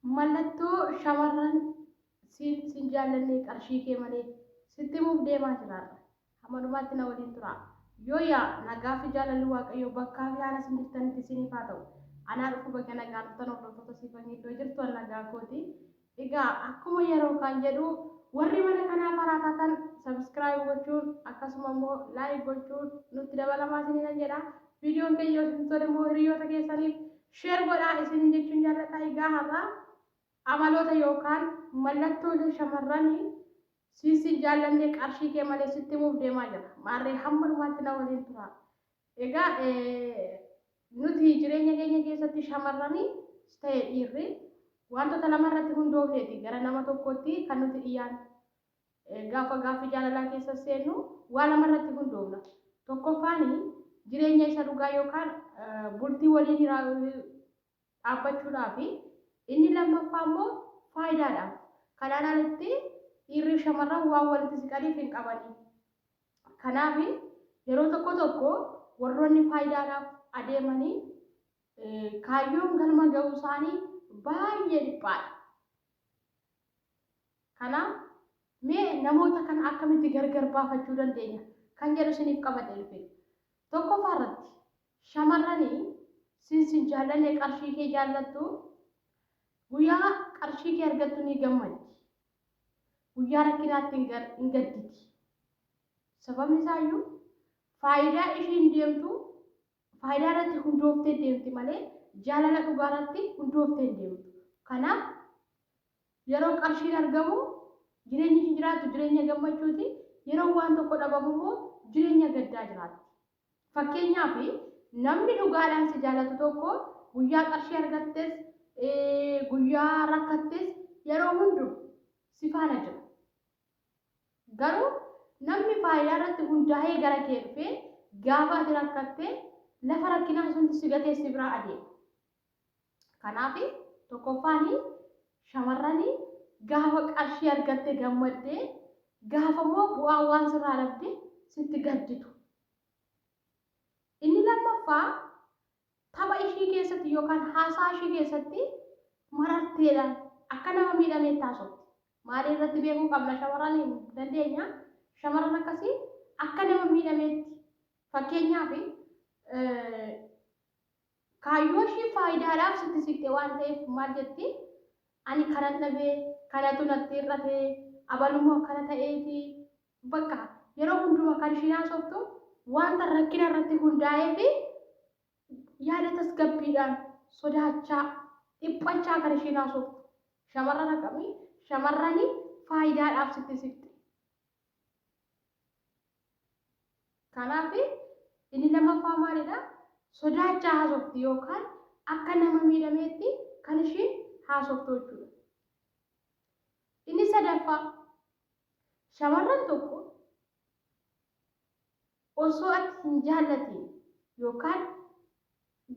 mallattoo shamarran sin jaallanne qarshii kee malee sitti muuf deemaa jiraarra hamanumaatti na waliin tura yoo yaa nagaa fi jaalalli waaqayyo bakkaa fi haala sin jirtanitti isiniif haa ta'u anaa dhufu bakka nagaa dhuftan hordoftoota siifanii iddoo jirtu nagaa kooti egaa akkuma yeroo kan jedhu warri mana kanaa faraataatan subscribe gochuun akkasuma immoo like gochuun nutti dabalamaa isiniin jedha viidiyoon keenya yoo isin tole immoo hiriyoota keessaniif share godhaa isin jechuun jaalladha egaa har'a amaloota yookaan mallattoolee shamarranii siisi jaallanne qarshii kee malee sitti muuf deemaa jira maarree hammanumaatti na waliin tura egaa nuti jireenya keenya keessatti shamarranii ta'e dhiirri wantoota lamarratti hundoofneeti gara nama tokkotti kan nuti dhiyyaan gaafa gaaffii jaalalaa keessa seennu waa lamarratti hundoofna tokkoffaani jireenya isa dhugaa yookaan bultii waliin dhaabbachuudhaaf inni lammaffaa immoo faayidaadhaaf kanaan alatti dhiirri shamarran waan walitti siqaniif hin qabani kanaaf yeroo tokko warroonni faayidaadhaaf adeemanii kaayyoon galma ga'uu isaanii baay'ee dhiphaadha kanaaf mee namoota kana akkamitti gargar baafachuu dandeenya kan jedhu isiniif qabadhe dhufe tokkoffaa irratti shamarranii sin jaallanne qarshii kee jaallattu guyyaa qarshii kee argattu ni gammaddi guyyaa rakkinaatti hin gadditi sababni isaayyuu faayidaa ishiin deemtu faayidaa irratti hundooftee deemti malee jaalala dhugaa irratti hundooftee deemtu kanaaf yeroo qarshiin argamu jireenyi hin jiraatu jireenya gammachuuti yeroo waan tokko dhabamu immoo jireenya gaddaa jiraatti fakkeenyaaf namni dhugaadhaan si jaalatu tokko guyyaa qarshii argattes guyyaa rakkattes yeroo hundu si faana jira garuu namni faayidaa irratti hundaa'ee gara kee dhufee gaafa ati rakkattee lafa rakkinaa sun si gatee si biraa adeema kanaaf tokkoffaani shamarranii gaafa qarshii argattee gammaddee gaafa immoo bu'aa waan sirraa dhabde sitti gadditu inni lammaffaa tapha ishii keessatti yookaan haasaa ishii keessatti mararteedhaan akka nama miidhamee taasifti maalii irratti beekuu qabna shamarran dandeenya shamarran akkasii akka nama miidhameetti fakkeenyaaf kaayyoo ishii faayidaadhaaf sitti siqte waan ta'eef maal jetti ani kanan dhabee kanatu natti irratee abalumoo akkana ta'eeti bakka yeroo hunduma kan ishiin haasoftu wanta rakkina irratti hundaa'ee fi yaada tasgabbiidhaan sodaachaa dhiphachaa kan ishiin haasoftu shamarran akkamii shamarranii faayidaadhaaf sitti siqte kanaaf inni lammaffaa maalidha sodaachaa haasofti yookaan akka nama miidhameetti kan ishiin haasoftu jechuudha inni sadaffaa shamarran tokko osoo ati hin jaallatiin yookaan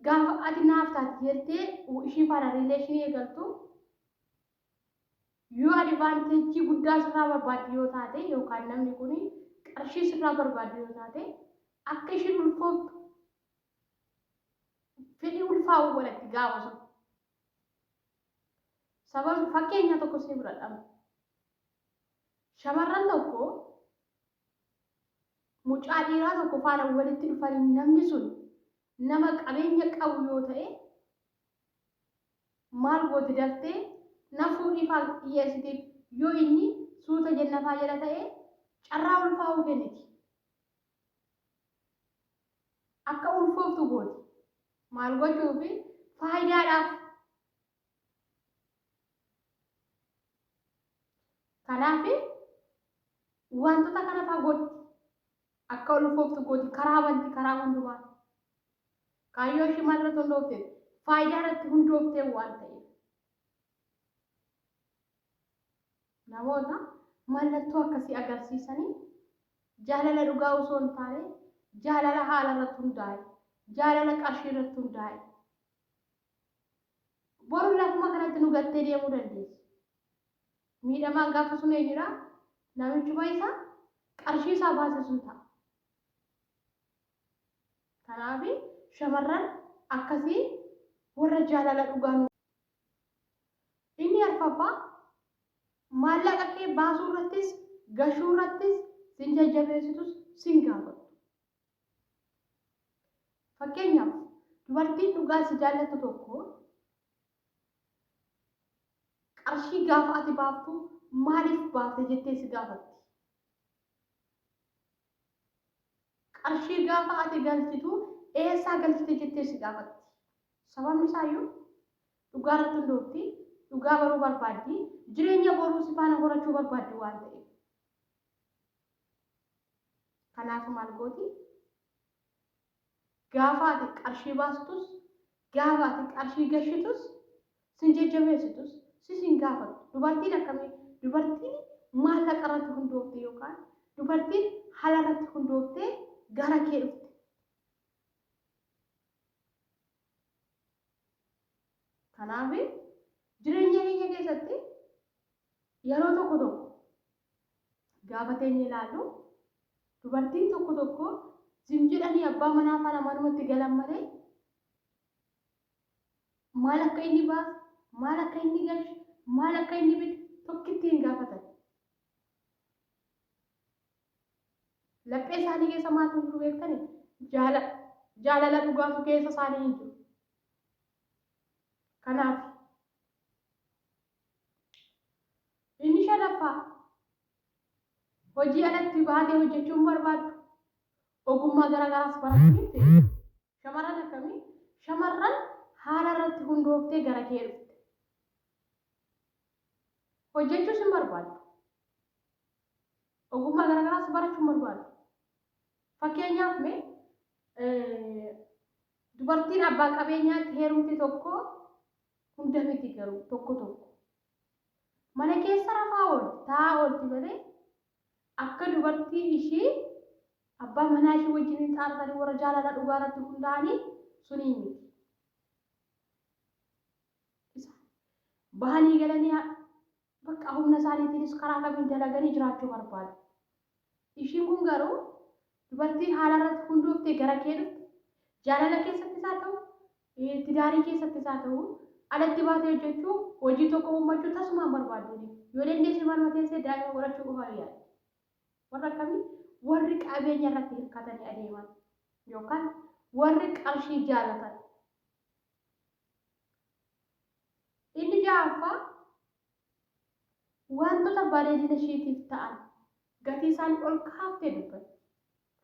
gaafa ati naaf taati jettee ishii faana rileeshinii eegaltu yoo advaanteejii guddaa sirraa barbaadde yoo taate yookaan namni kun qarshii sirraa barbaadde yoo taate akka ishiin ulfooftu fedhii ulfaa'uu godhatti gaafa sun sababni fakkeenya tokko si bira dhabu shamarran tokko mucaa dhiiraa tokko faana walitti dhufanii namni sun nama qabeenya qabu yoo ta'e maal gooti daftee na fuudhiifaa dhiyeessitiif yoo inni suuta jannafaa jedha ta'e carraa ulfaa'uu kenniti akka ulfooftu gooti maal gochuufi faayidaadhaaf kanaaf wantoota kana fagootti akka ulfooftu gooti karaa banti karaa hundumaa kaayyoo ishii maal irratti hundoofte faayidaa irratti hundooftee waan ta'eef namoota mallattoo akkasii agarsiisanii jaalala dhugaa osoo hin taane jaalala haala irratti hundaa'e jaalala qarshii irratti hundaa'e boru lafuma kanatti nu gattee deemuu dandeessi miidhamaan gaafa sun eenyudha namichuma isaa qarshii isaa baase sun ta'a kanaaf shamarran akkasii warra jaalala dhugaa lammaffaa maallaqa kee baasuu irrattis gashuu irrattis sin jajjabeessitus sin gaafatu. Fakkeenyaaf dubartiin dhugaa si jaallattu tokko qarshii gaafa ati baaftu maaliif baafte jettee si gaafatti. Qarshii gaafa ati galchitu eessaa galchite jettee si gaafatti. Sababni isaayyuu dhugaa irratti hundoofti, dhugaa baruu barbaaddi, jireenya boruu si faana horachuu barbaaddi waan ta'eef. Kanaaf maal gooti? Gaafa ati qarshii baastus, gaafa ati qarshii gashitus, sin jajjabeessitus, sin gaafatu. Dubartiin akkamii? Dubartiin maallaqa irratti hundoofte yookaan dubartiin haala irratti hundooftee gara kee dhufte. Kanaaf jireenya keenya keessatti yeroo tokko gaafa teenye ilaallu dubartiin tokko zim jedhanii abbaa manaa faana manumatti galan malee maal akka inni baasu, maal akka inni galchu, maal akka inni bitu tokkitti hin gaafatan. Laphee isaanii keessa maaltu jiru beektanii? Jaalala dhugaatu keessa isaanii hin jiru. Kanaaf inni shanaffaa hojii alatti baatee hojjechuun barbaaddu ogummaa garagaraas barachuun shamarran akkamii? Shamarran haala irratti hundooftee gara kee dhufte. Hojjechuus hin barbaaddu. Ogummaa garagaraas barachuun barbaaddu. Fakkeenyaaf dubartiin abbaa qabeenyaatti heerumti tokko hunda miti garuu tokko mana keessa rafaa oolti, taa'aa oolti malee akka dubartii ishii abbaa manaa ishii wajjin xaartanii warra jaalala dhugaa irratti hundaa'anii sunii miti. Bahanii galanii bakka humna isaaniitiinis karaa kamiin dalaganii jiraachuu barbaadu. Ishiin kun garuu dubartiin haala irratti hundooftee gara kee dhufte jaalala keessattis haa ta'u, tidaarii keessattis haa ta'u, alatti baatee hojjechuu, hojii tokko uummachuu tasumaan barbaadu. Yoo dandeessi manuma teessee daa'ima godhachuu qofa yaadu. Warra akkamii? Warri qabeenya irratti hirkatanii adeeman yookaan warri qarshii jaalatan. Inni ja'affaa wantoota bareedina isheetiif ta'an gatii isaanii ol kaaftee dubbatu.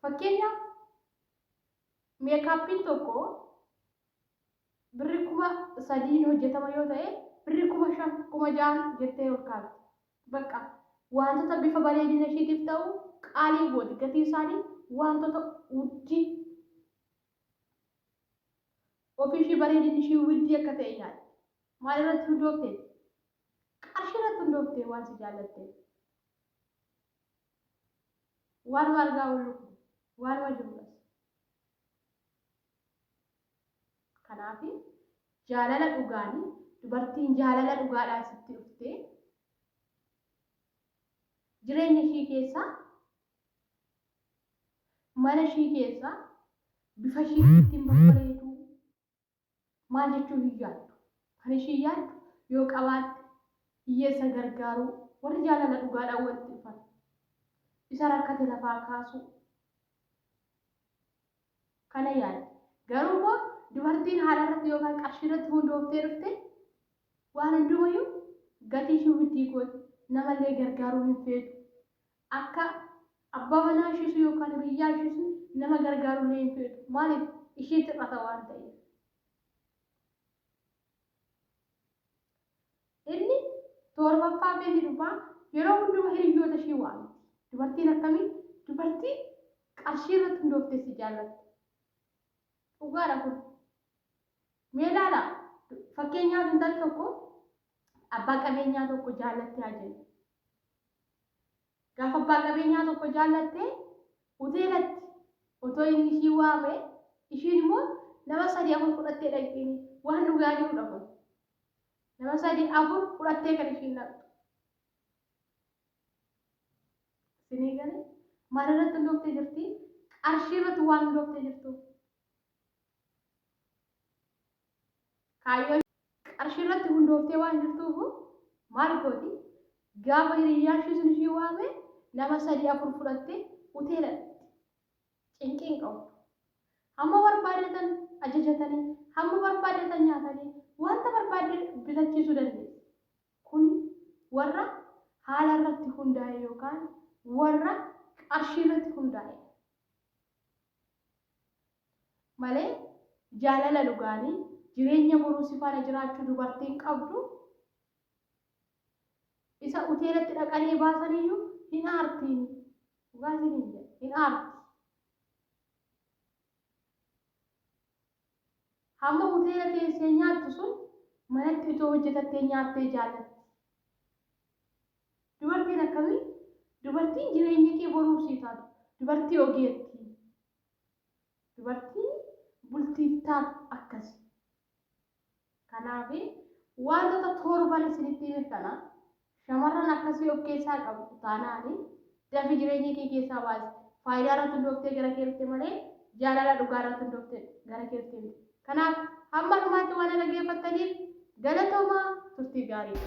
Fakkeenyaaf meekaappiin tokko birri 3,000 hojjetama yoo ta'e birri 5,000, 6,000 jettee ol kaafte. Bakka wantoota bifa bareedina isheetiif ta'u qaalii gooti. Gatii isaanii wantoota wujjii ofii ishii bareedinni ishii wujjii akka ta'e yaadda. Maal irratti hundooftee? Qarshii irratti hundooftee waan si jaallattee. Waan argaa oolu waan jiruudhas. Kanaaf jaalala dhugaanii dubartiin jaalala dhugaadhaan sitti dhuftee jireenya ishii keessaa mana ishii keessaa bifa ishii ittiin babbareedu maal jechuu hin yaaddu. Kan ishii yaaddu yoo qabaatte hiyyeessa gargaaruu, warri jaalala dhugaadhaan walitti dhufan isa rakkate lafaa kaasuu kana yaaddi. Garuu immoo dubartiin haala irratti yookaan qarshii irratti hundooftee dhufte waan hundumayyuu gatii ishii wujjii gooti. Namallee gargaaruu hin feetu. Akka abbaa manaa ishiisu yookaan biyyaa ishiisu nama gargaaruu hin feetu. Maaliif? Ishii xiqqata waan ta'eef. Inni torbaffaa beekni dhufaa yeroo hundumaa hiriyoota ishii waamti. Dubartiin akkamii? Dubartiin qarshii irratti hundooftee si jaallatti. Dhugaadha kun. Mee ilaala. Fakkeenyaaf intalli tokko abbaa qabeenyaa tokko jaallattee haa jennu. Gaafa abbaa qabeenyaa tokko jaallattee hoteelatti otoo inni ishii waame ishiin immoo nama 3-4 fudhattee dhaqxini waan dhugaa jirudha kun. Nama 3-4 fudhattee kan ishiin dhaqxu. Isinii galee maal irratti hundooftee jirti? Qarshii irratti waan hundooftee jirtu. Kaayyoon qarshii irratti hundooftee waan jirtuuf maal gooti gaafa hiriyyaan sun ishii waame nama sadii afur fudhattee hoteela cinqiin qabu. Hamma barbaadatan ajajatanii hamma barbaadatan nyaatanii wanta barbaade bitachiisuu dandeessu. Kun warra haala irratti hundaa'e yookaan warra qarshii irratti hundaa'e malee jaalala dhugaanii jireenya boruu si faana jiraachuu dubartiin qabdu isa hoteelatti dhaqanii baasaniyyuu hin aartiin dhugaasiin hin aarti. Hamma hoteela teessee nyaattu sun manatti itoo hojjetattee nyaattee jaallatti. Dubartiin akkamii? Dubartiin jireenya kee boruu sii taatu. Dubartii ogeettii. Dubartiin bultiif taatu akkasi. Kanaaf wantoota torban isinitti hime kana shamarran akkasii of keessaa qabdu taanaani dafii jireenya kee keessaa baasi. Faayidaa irratti hundooftee gara keetti malee jaalala dhugaa irratti hundooftee gara keetti miti. Kanaaf hamma dhumaatti waan dhaggeeffattaniif galatoomaa turtii gaarii.